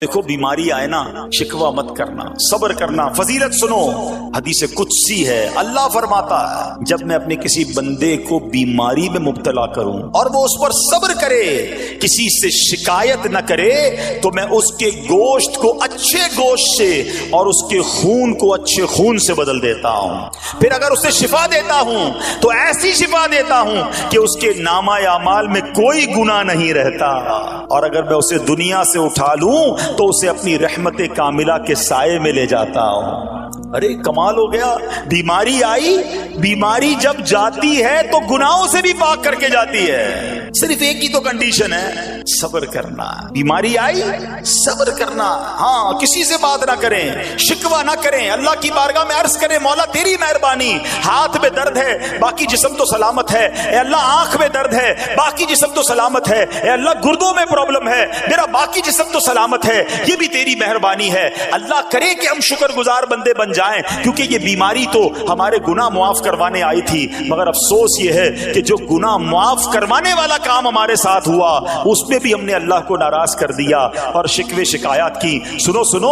دیکھو بیماری آئے نا شکوہ مت کرنا، صبر کرنا۔ فضیلت سنو، حدیث قدسی ہے، اللہ فرماتا ہے جب میں اپنے کسی بندے کو بیماری میں مبتلا کروں اور وہ اس پر صبر کرے، کسی سے شکایت نہ کرے، تو میں اس کے گوشت کو اچھے گوشت سے اور اس کے خون کو اچھے خون سے بدل دیتا ہوں۔ پھر اگر اسے شفا دیتا ہوں تو ایسی شفا دیتا ہوں کہ اس کے نامہ اعمال میں کوئی گناہ نہیں رہتا، اور اگر میں اسے دنیا سے اٹھا لوں تو اسے اپنی رحمت کاملہ کے سائے میں لے جاتا ہوں۔ ارے کمال ہو گیا، بیماری آئی، بیماری جب جاتی ہے تو گناہوں سے بھی پاک کر کے جاتی ہے۔ صرف ایک ہی تو کنڈیشن ہے، صبر کرنا۔ بیماری آئی، صبر کرنا، ہاں کسی سے بات نہ کریں، شکوہ نہ کریں، اللہ کی بارگاہ میں عرض کریں مولا تیری مہربانی، ہاتھ میں درد ہے باقی جسم تو سلامت ہے، اے اللہ آنکھ میں درد ہے باقی جسم تو سلامت ہے، اے اللہ گردوں میں پرابلم ہے میرا باقی جسم تو سلامت ہے، یہ بھی تیری مہربانی ہے۔ اللہ کرے کہ ہم شکر گزار بندے بن جائیں، کیونکہ یہ بیماری تو ہمارے گناہ معاف کروانے آئی تھی، مگر افسوس یہ ہے کہ جو گناہ معاف کروانے والا کام ہمارے ساتھ ہوا اس میں بھی ہم نے اللہ کو ناراض کر دیا اور شکوے شکایات کی۔ سنو سنو،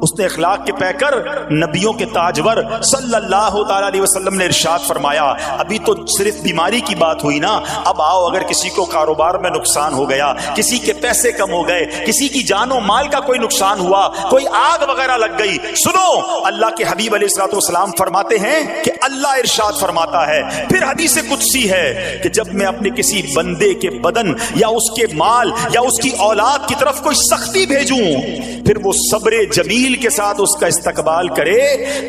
اس نے اخلاق کے پیکر نبیوں کے تاجور صلی اللہ تعالی علیہ وسلم نے ارشاد فرمایا، ابھی تو صرف بیماری کی بات ہوئی نا، اب آؤ اگر کسی کو کاروبار میں نقصان ہو گیا، کسی کے پیسے کم ہو گئے، کسی کی جان و مال کا کوئی نقصان ہوا، کوئی آگ وغیرہ لگ گئی، سنو اللہ کے حبیب علیہ الصلوۃ والسلام فرماتے ہیں کہ اللہ ارشاد فرماتا ہے، پھر حدیث قدسی ہے کہ جب میں اپنے کسی بندے کے بدن یا اس کے مال یا اس کی اولاد کی طرف کوئی سختی بھیجوں، پھر وہ صبر جمیل کے ساتھ اس کا استقبال کرے،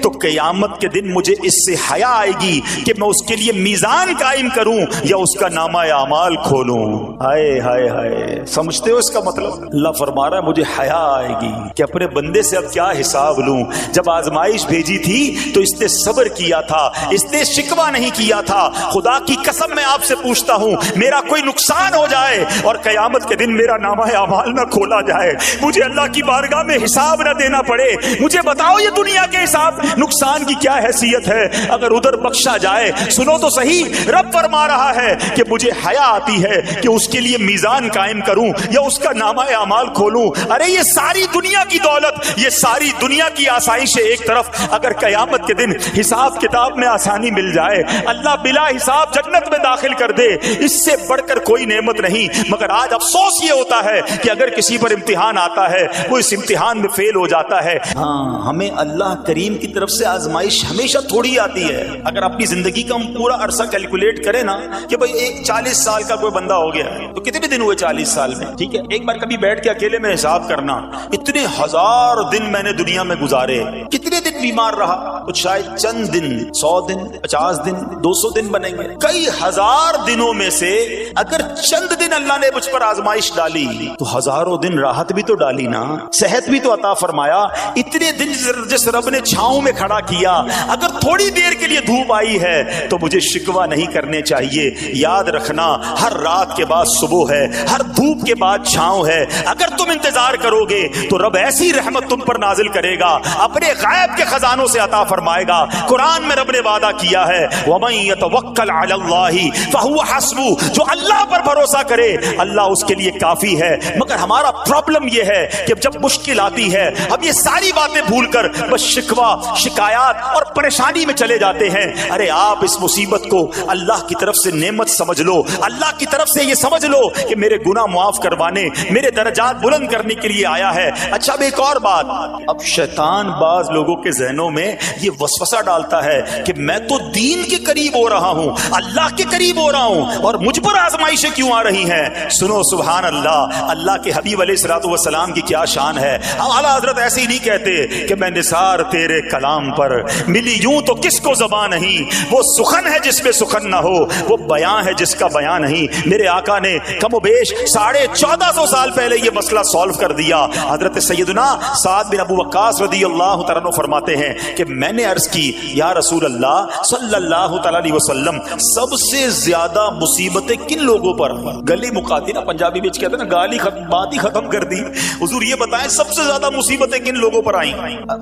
تو قیامت کے دن مجھے اس سے حیا آئے گی کہ میں اس کے لیے میزان قائم کروں یا اس کا نامہ اعمال کھولوں۔ ہائے ہائے ہائے، سمجھتے ہو اس کا مطلب؟ اللہ فرما رہا ہے مجھے حیا آئے گی کہ اپنے بندے سے اب کیا حساب لوں۔ جب آزمائش بھیجی تھی تو اس نے صبر کیا تھا، اس نے شکوہ نہیں کیا تھا۔ خدا کی قسم میں آپ سے پوچھتا ہوں، میرا کوئی نقصان ہو جائے اور قیامت کے دن میرا نامہ اعمال نہ کھولا جائے، مجھے اللہ کی بارگاہ میں حساب نہ دینا پڑے، مجھے بتاؤ یہ دنیا کے حساب نقصان کی کیا حیثیت ہے اگر ادھر بخشا جائے؟ سنو تو صحیح، رب فرما رہا ہے کہ مجھے حیا آتی ہے کہ اس کے لیے میزان قائم کروں یا اس کا نامہ اعمال کھولوں۔ ارے یہ ساری دنیا کی دولت، یہ ساری دنیا کی آسائش ایک طرف، اگر قیامت کے دن حساب کتاب میں آسانی مل جائے، اللہ بلا حساب جنت میں داخل کر دے، اس سے بڑھ کر کوئی نعمت نہیں۔ مگر آج افسوس یہ ہوتا ہے کہ اگر کسی پر امتحان آتا ہے وہ اس امتحان میں فیل ہو جاتا ہے۔ ہاں ہمیں اللہ کریم کی طرف سے آزمائش ہمیشہ تھوڑی آتی ہے۔ اگر اپنی زندگی کا ہم پورا عرصہ کیلکولیٹ کریں نا کہ بھئی 40 سال کا کوئی بندہ ہو گیا تو کتنے دن ہوئے 40 سال میں؟ ٹھیک ہے، ایک بار کبھی بیٹھ کے اکیلے میں حساب کرنا، اتنے ہزار دن میں نے دنیا میں گزارے، کتنے دن بیمار رہا؟ تو شاید چند دن، 100 دن، 50 دن، 200 دن بنیں گے۔ کئی ہزار دنوں میں سے اگر چند دن اللہ نے مجھ پر آزمائش ڈالی تو ہزاروں دن راحت بھی تو ڈالی نا، صحت بھی تو عطا فرمایا۔ اتنے دن جس رب نے چھاؤں میں کھڑا کیا، اگر تھوڑی دیر کے لیے دھوپ آئی ہے تو مجھے شکوہ نہیں کرنے چاہیے۔ یاد رکھنا، ہر رات کے بعد صبح ہے، ہر دھوپ کے بعد چھاؤں ہے۔ اگر تم انتظار کرو گے تو رب ایسی رحمت تم پر نازل کرے گا، اپنے غیب کے خزانوں سے عطا فرمائے گا۔ قرآن میں رب نے وعدہ کیا ہے، وَمَن يَتَوَکَّلْ عَلَى اللَّهِ فَهُوَ حَسْبُهُ، جو اللہ پر بھروسہ کرے اللہ اس کے لیے کافی ہے۔ مگر ہمارا پرابلم یہ ہے کہ جب مشکل آتی ہے ہم یہ ساری باتیں بھول کر بس شکوہ، شکایات اور پریشانی میں چلے جاتے ہیں۔ ارے آپ اس مصیبت کو اللہ کی طرف سے نعمت سمجھ لو، اللہ کی طرف سے یہ سمجھ لو کہ میرے گناہ معاف کروانے، میرے درجات بلند کرنے کے لیے آیا ہے۔ اچھا اب ایک اور بات، اب شیطان بعض لوگوں کے ذہنوں میں یہ وسوسہ ڈالتا ہے کہ میں تو دین کے قریب ہو رہا ہوں، اللہ کے قریب ہو رہا ہوں، اور مجھ پر آزمائشیں کیوں آ رہی ہیں؟ سنو سبحان اللہ، اللہ کے حبیب علیہ الصلوۃ والسلام کی کیا شان ہے۔ اعلیٰ حضرت ایسے ہی نہیں کہتے کہ میں نثار تیرے کلام پر، ملی یوں تو کس کو زبان نہیں، وہ سخن ہے جس پہ سخن نہ ہو، وہ بیان ہے جس کا بیان نہیں۔ میرے آقا نے کم و بیش 1450 سال پہلے یہ مسئلہ سالو کر دیا۔ حضرت سیدنا سعد بن ابو وقاص رضی اللہ تعالیٰ عنہ فرماتے ہیں کہ میں نے عرض کی یا رسول اللہ صلی صلی اللہ تعالی علیہ وسلم سب سے زیادہ مصیبتیں کن لوگوں پر گلی مکاتی نا پنجابی میں کہتے ہیں نا گالی بات ہی ختم کر دی. حضور یہ بتائیں سب سے زیادہ مصیبتیں کن لوگوں پر آئیں؟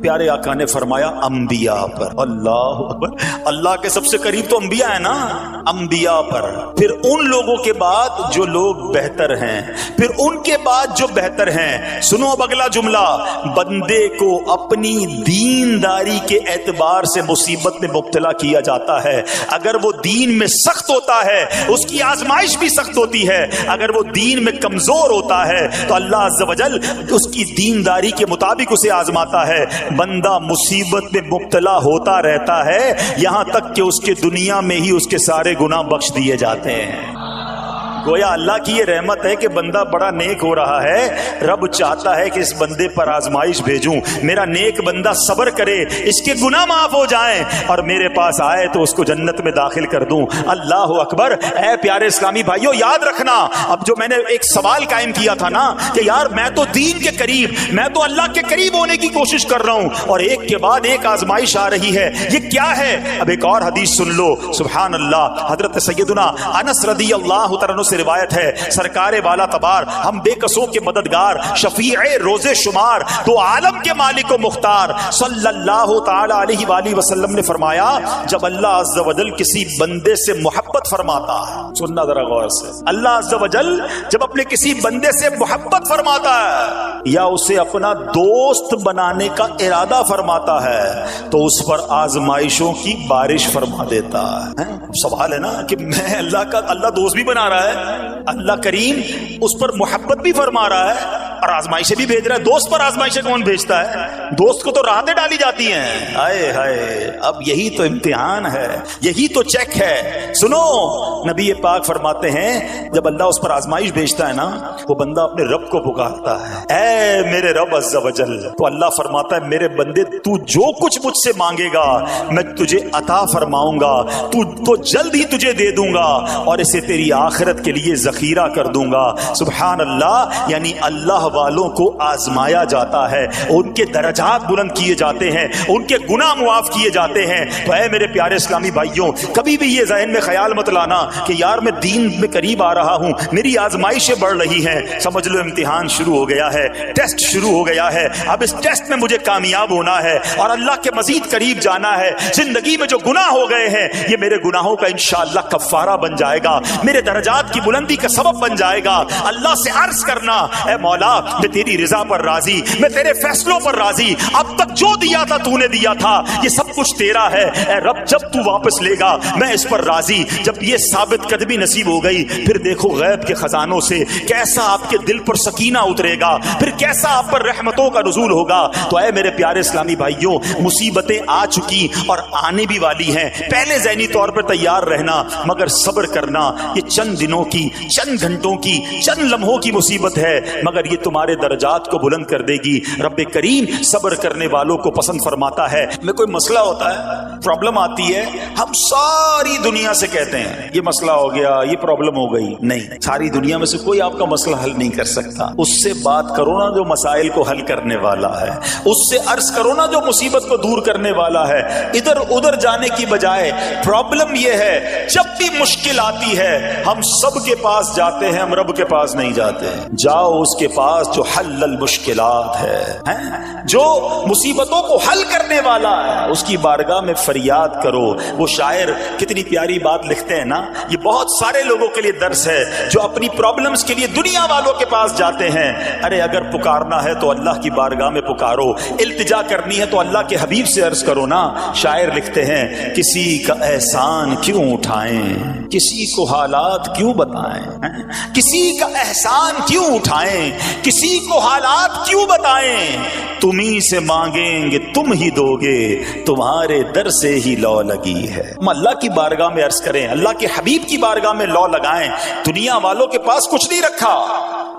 پیارے آقا نے فرمایا انبیاء پر. اللہ اکبر. اللہ کے سب سے قریب تو انبیاء ہیں نا, انبیاء پر, پھر ان لوگوں کے بعد جو لوگ بہتر ہیں, پھر ان کے بعد جو بہتر ہیں. سنو اب اگلا جملہ, بندے کو اپنی دینداری کے اعتبار سے مصیبت میں مبتلا کیا جاتا ہے. اگر وہ دین میں سخت ہوتا ہے اس کی آزمائش بھی سخت ہوتی ہے, اگر وہ دین میں کمزور ہوتا ہے تو اللہ عز و جل اس کی دینداری کے مطابق اسے آزماتا ہے. بندہ مصیبت میں مبتلا ہوتا رہتا ہے یہاں تک کہ اس کے دنیا میں ہی اس کے سارے گناہ بخش دیے جاتے ہیں. گویا اللہ کی یہ رحمت ہے کہ بندہ بڑا نیک ہو رہا ہے, رب چاہتا ہے کہ اس بندے پر آزمائش بھیجوں, میرا نیک بندہ صبر کرے, اس کے گناہ معاف ہو جائیں اور میرے پاس آئے تو اس کو جنت میں داخل کر دوں. اللہ اکبر. اے پیارے اسلامی بھائیوں یاد رکھنا, اب جو میں نے ایک سوال قائم کیا تھا نا کہ یار میں تو دین کے قریب, میں تو اللہ کے قریب ہونے کی کوشش کر رہا ہوں اور ایک کے بعد ایک آزمائش آ رہی ہے, یہ کیا ہے؟ اب ایک اور حدیث سن لو. سبحان اللہ. حضرت سیدنا انس رضی اللہ تعالیٰ عنہ سے روایت ہے, سرکار والا تبار, ہم بے قصوں کے مددگار, شفیع روز شمار, تو عالم کے مالک و مختار صلی اللہ تعالی علیہ وآلہ وسلم نے فرمایا, جب اللہ عز و جل کسی بندے سے محبت فرماتا ہے, سننا ذرا غور سے, اللہ عز و جل جب اپنے کسی بندے سے محبت فرماتا ہے یا اسے اپنا دوست بنانے کا ارادہ فرماتا ہے تو اس پر آزمائشوں کی بارش فرما دیتا ہے. سوال ہے نا کہ میں اللہ کا اللہ دوست بھی بنا رہا ہے, اللہ کریم اس پر محبت بھی فرما رہا ہے اور آزمائشیں بھی بھیج رہا ہے. دوست پر آزمائشیں کون بھیجتا ہے؟ دوست کو تو راحتیں ڈالی جاتی ہیں. ہائے ہائے, اب یہی تو امتحان ہے, یہی تو چیک ہے. سنو, نبی پاک فرماتے ہیں جب اللہ اس پر آزمائش بھیجتا ہے نا, وہ بندہ اپنے رب کو پکارتا ہے, اے میرے رب عز و جل. تو اللہ فرماتا ہے میرے بندے تو جو کچھ مجھ سے مانگے گا میں تجھے عطا فرماؤں گا, تو جلد ہی تجھے دے دوں گا اور اسے تیری آخرت کے لیے ذخیرہ کر دوں گا. سبحان اللہ. یعنی اللہ والوں کو آزمایا جاتا ہے, ان کے درجات بلند کیے جاتے ہیں, ان کے گناہ معاف کیے جاتے ہیں. تو اے میرے پیارے اسلامی بھائیوں, کبھی بھی یہ ذہن میں خیال مت لانا کہ یار میں دین میں قریب آ رہا ہوں, میری آزمائشیں بڑھ رہی ہیں. سمجھ لو امتحان شروع ہو گیا ہے, ٹیسٹ شروع ہو گیا ہے. اب اس ٹیسٹ میں مجھے کامیاب ہونا ہے اور اللہ کے مزید قریب جانا ہے. زندگی میں جو گناہ ہو گئے ہیں یہ میرے گناہوں کا انشاءاللہ کفارہ بن جائے گا, میرے درجات کی بلندی کا سبب بن جائے گا. اللہ سے عرض کرنا, اے مولا میں تیری رضا پر راضی, میں تیرے فیصلوں پر راضی, اب تک جو دیا تھا تو نے دیا تھا, یہ سب کچھ تیرا ہے. اے رب جب تو واپس لے گا میں اس پر راضی. جب یہ ثابت قدمی نصیب ہو گئی پھر دیکھو غیب کے خزانوں سے کیسا آپ کے دل پر سکینہ اترے گا, پھر کیسا آپ پر رحمتوں کا نزول ہوگا. تو اے میرے پیارے اسلامی بھائیوں, مصیبتیں آ چکی اور آنے بھی والی ہیں, پہلے ذہنی طور پر تیار رہنا مگر صبر کرنا. یہ چند دنوں کی, چند گھنٹوں کی, چند لمحوں کی مصیبت ہے مگر یہ تمہارے درجات کو بلند کر دے گی. رب کریم صبر کرنے والوں کو پسند فرماتا ہے. میں کوئی مسئلہ ہوتا ہے, پرابلم آتی ہے, ہم ساری دنیا سے کہتے ہیں یہ مسئلہ ہو گیا, یہ پرابلم ہو گئی. نہیں, ساری دنیا میں سے کوئی آپ کا مسئلہ حل نہیں کر سکتا. اس سے بات کرو نا جو مسائل کو حل کرنے والا ہے, اس سے عرض کرو نا جو مصیبت کو دور کرنے والا ہے. ادھر ادھر جانے کی بجائے پرابلم یہ ہے جب بھی مشکل آتی ہے ہم سب کے پاس جاتے ہیں, ہم رب کے پاس نہیں جاتے. جاؤ اس کے پاس جو حل المشکلات ہے, جو مصیبتوں کو حل کرنے والا ہے, اس کی بارگاہ میں فریاد کرو. وہ شاعر کتنی پیاری بات لکھتے ہیں نا, یہ بہت سارے لوگوں کے لیے درس ہے جو اپنی پرابلمز کے لیے دنیا والوں کے پاس جاتے ہیں. ارے اگر پکارنا ہے تو اللہ کی بارگاہ میں پکارو, التجا کرنی ہے تو اللہ کے حبیب سے عرض کرو نا. شاعر لکھتے ہیں کسی کا احسان کیوں اٹھائیں, کسی کو حالات کیوں بتائیں, کسی کا احسان کیوں اٹھائیں, کسی کو حالات کیوں بتائیں, تمہیں سے مانگیں گے تم ہی دو گے, تمہارے در سے ہی لو لگی ہے. ہم اللہ کی بارگاہ میں عرض کریں, اللہ کے حبیب کی بارگاہ میں لو لگائیں. دنیا والوں کے پاس کچھ نہیں رکھا,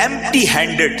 empty handed,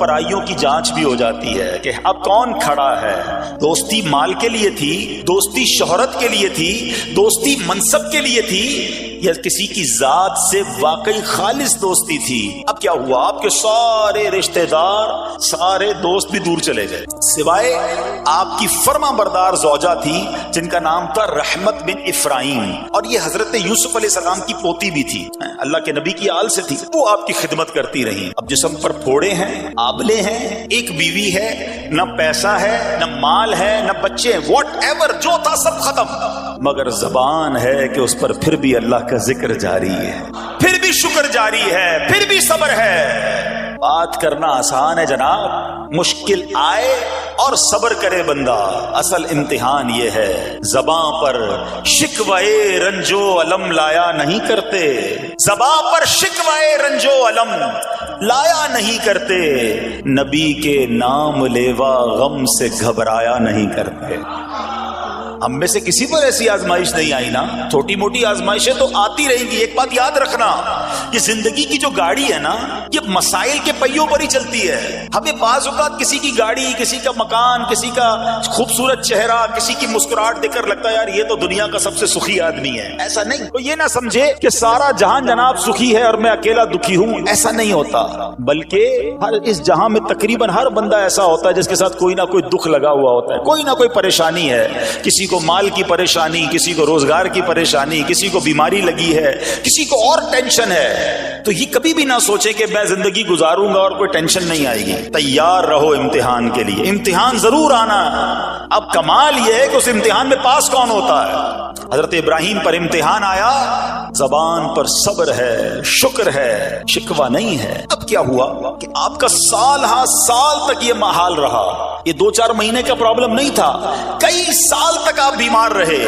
پرائیوں کی جانچ بھی ہو جاتی ہے کہ اب کون کھڑا ہے. دوستی مال کے لیے تھی, دوستی شہرت کے لیے تھی, دوستی منصب کے لیے تھی, یا کسی کی ذات سے واقعی خالص دوستی تھی. اب کیا ہوا, آپ کے سارے رشتہ دار, سارے دوست بھی دور چلے گئے, سوائے آپ کی فرما بردار زوجہ تھی جن کا نام تھا رحمت بن افراہیم, اور یہ حضرت یوسف علیہ السلام کی پوتی بھی تھی, اللہ کے نبی کی آل سے تھی. وہ آپ کی خدمت کرتی رہی. اب جسم پر پھوڑے ہیں, آبلے ہیں, ایک بیوی ہے, نہ پیسہ ہے, نہ مال ہے, نہ بچے, واٹ ایور جو تھا سب ختم, مگر زبان ہے کہ اس پر پھر بھی اللہ کا ذکر جاری ہے, پھر بھی شکر جاری ہے, پھر بھی صبر ہے. بات کرنا آسان ہے جناب, مشکل آئے اور صبر کرے بندہ. اصل امتحان یہ ہے, زباں پر شکوائے رنجو علم لایا نہیں کرتے, زباں پر شکوائے رنجو علم لایا نہیں کرتے, نبی کے نام لیوا غم سے گھبرایا نہیں کرتے. ہم میں سے کسی پر ایسی آزمائش نہیں آئی نا, چھوٹی موٹی آزمائشیں تو آتی رہیں گی. ایک بات یاد رکھنا, یہ زندگی کی جو گاڑی ہے نا, یہ مسائل کے پہیوں پر ہی چلتی ہے. ہمیں بعض اوقات کسی کی گاڑی, کسی کا مکان, کسی کا خوبصورت چہرہ, کسی کی مسکراہٹ دیکھ کر لگتا ہے یار یہ تو دنیا کا سب سے سخی آدمی ہے. ایسا نہیں, تو یہ نہ سمجھے کہ سارا جہان جناب سخی ہے اور میں اکیلا دکھی ہوں, ایسا نہیں ہوتا. بلکہ ہر اس جہاں میں تقریباً ہر بندہ ایسا ہوتا ہے جس کے ساتھ کوئی نہ کوئی دکھ لگا ہوا ہوتا ہے, کوئی نہ کوئی پریشانی ہے. کسی کو مال کی پریشانی, کسی کو روزگار کی پریشانی, کسی کو بیماری لگی ہے, کسی کو اور ٹینشن ہے. تو یہ کبھی بھی نہ سوچے کہ میں زندگی گزاروں گا اور کوئی ٹینشن نہیں آئے گی. تیار رہو امتحان کے لیے, امتحان ضرور آنا. اب کمال یہ ہے کہ اس امتحان میں پاس کون ہوتا ہے. حضرت ابراہیم پر امتحان آیا, زبان پر صبر ہے, شکر ہے, شکوہ نہیں ہے. اب کیا ہوا کہ آپ کا سال ہاں سال تک یہ محال رہا. یہ 2-4 مہینے کا پرابلم نہیں تھا, کئی سال تک آپ بیمار رہے.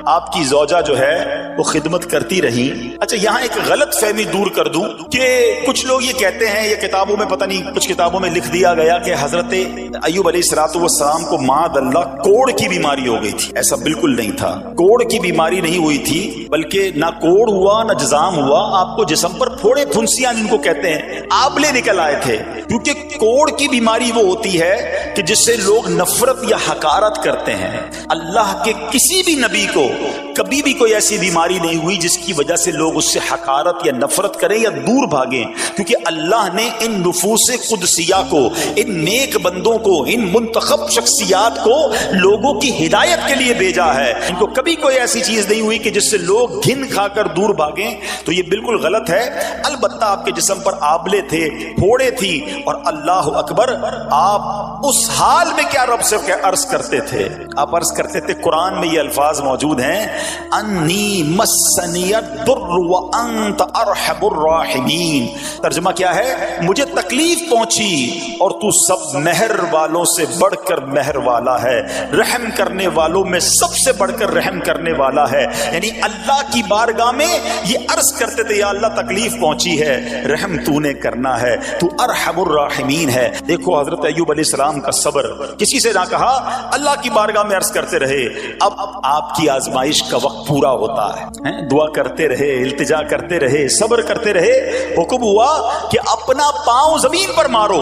آپ کی زوجہ جو ہے وہ خدمت کرتی رہی. اچھا یہاں ایک غلط فہمی دور کر دوں کہ کچھ لوگ یہ کہتے ہیں, یہ کتابوں میں پتہ نہیں کچھ کتابوں میں لکھ دیا گیا کہ حضرت ایوب علیہ السلام کو معاذ اللہ کوڑ کی بیماری ہو گئی تھی. ایسا بالکل نہیں تھا, کوڑ کی بیماری نہیں ہوئی تھی, بلکہ نہ کوڑ ہوا نہ جزام ہوا. آپ کو جسم پر پھوڑے پھنسیاں جن کو کہتے ہیں, آبلے نکل آئے تھے. کیونکہ کوڑ کی بیماری وہ ہوتی ہے کہ جس سے لوگ نفرت یا حقارت کرتے ہیں. اللہ کے کسی بھی نبی کو کبھی بھی کوئی ایسی بیماری نہیں ہوئی جس کی وجہ سے لوگ اس سے حقارت یا نفرت کریں یا دور بھاگیں. کیونکہ اللہ نے ان نفوس قدسیہ کو, ان نیک بندوں کو, ان منتخب شخصیات کو لوگوں کی ہدایت کے لیے بھیجا ہے. ان کو کبھی کوئی ایسی چیز نہیں ہوئی کہ جس سے لوگ گھن کھا کر دور بھاگیں. تو یہ بالکل غلط ہے. البتہ آپ کے جسم پر آبلے تھے, پھوڑے تھی, اور اللہ اکبر آپ اس حال میں کیا رب سے عرض کرتے تھے؟ آپ عرض کرتے تھے, قرآن میں یہ الفاظ موجود ہیں, انی مسنی الضر وانت ارحم الراحمین. ترجمہ کیا ہے؟ مجھے تکلیف پہنچی اور تو سب مہر والوں سے بڑھ کر مہر والا ہے, رحم کرنے والوں میں سب سے بڑھ کر رحم کرنے والا ہے. یعنی اللہ کی بارگاہ میں یہ عرض کرتے تھے, یا اللہ تکلیف پہنچی ہے, رحم تو نے کرنا ہے, تو ارحم الراحمین ہے. دیکھو حضرت ایوب علیہ السلام کا صبر, کسی سے نہ کہا, اللہ کی بارگاہ میں عرض کرتے رہے. اب آپ کی آزمائش کا وقت پورا ہوتا ہے, دعا کرتے رہے, التجا کرتے رہے, صبر کرتے رہے. حکم ہوا کہ اپنا پاؤں زمین پر مارو.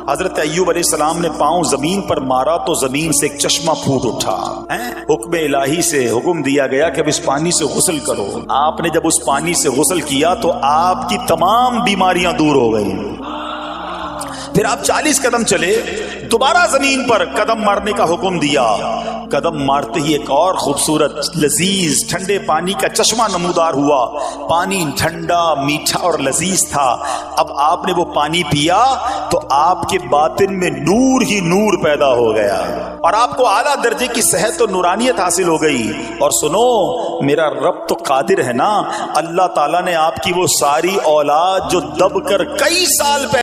حضرت ایوب علیہ السلام نے پاؤں زمین پر مارا تو زمین سے ایک چشمہ پھوٹ اٹھا. حکم الہی سے حکم دیا گیا کہ اب اس پانی سے غسل کرو. آپ نے جب اس پانی سے غسل کیا تو آپ کی تمام بیماریاں دور ہو گئی. پھر آپ 40 قدم چلے, دوبارہ زمین پر قدم مارنے کا حکم دیا. قدم مارتے ہی ایک اور خوبصورت لذیذ ٹھنڈے پانی کا چشمہ نمودار ہوا. پانی ٹھنڈا, میٹھا اور لذیذ تھا. اب آپ نے وہ پانی پیا تو آپ کے باطن میں نور ہی نور پیدا ہو گیا, اور آپ کو اعلیٰ درجے کی صحت و نورانیت حاصل ہو گئی. اور سنو, میرا رب تو قادر ہے نا, اللہ تعالیٰ نے آپ کی وہ ساری اولاد جو دب کر کئی سال پہلے